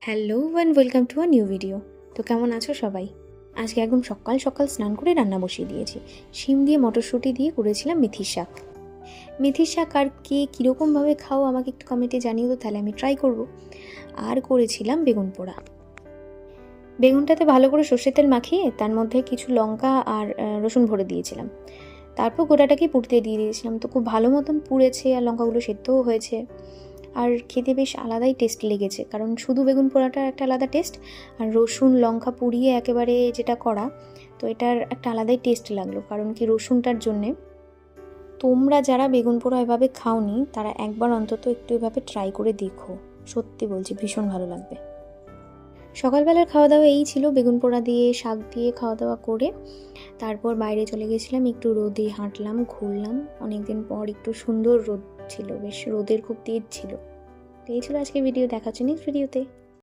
Hello and welcome to a new video. তো কেমন আছো সবাই? আজকে একদম সকাল সকাল স্নান করে রান্না বসিয়ে দিয়েছি। শিম দিয়ে মটরশুঁটি দিয়ে করেছিলাম মেথির শাক। মেথির শাক আর কে কীরকমভাবে খাও আমাকে একটু কমেন্টে জানিও, তো তাহলে আমি ট্রাই করব। আর করেছিলাম বেগুন পোড়া। বেগুনটাতে ভালো করে সর্ষের তেল মাখিয়ে তার মধ্যে কিছু লঙ্কা আর রসুন ভরে দিয়েছিলাম। তারপর গোটাটাকে পুড়তে দিয়ে দিয়েছিলাম, তো খুব ভালো মতন পুড়েছে আর লঙ্কাগুলো সেদ্ধও হয়েছে। আর খেতে বেশ আলাদাই টেস্ট লেগেছে, কারণ শুধু বেগুন পোড়াটার একটা আলাদা টেস্ট, আর রসুন লঙ্কা পুড়িয়ে একেবারে যেটা করা, তো এটার একটা আলাদাই টেস্ট লাগলো। কারণ কি, রসুনটার জন্যে। তোমরা যারা বেগুন পোড়া এভাবে খাওনি তারা একবার অন্তত একটু এভাবে ট্রাই করে দেখো, সত্যি বলছি ভীষণ ভালো লাগবে। সকালবেলার খাওয়া দাওয়া এই ছিল, বেগুন পোড়া দিয়ে শাক দিয়ে খাওয়া দাওয়া করে তারপর বাইরে চলে গেছিলাম, একটু রোদে হাঁটলাম, ঘুরলাম। অনেকদিন পর একটু সুন্দর রোদ ছিল, বেশ রোদের খুব তেজ ছিল। তো এই ছিল আজকে ভিডিও, দেখাচ্ছি নেক্সট ভিডিওতে।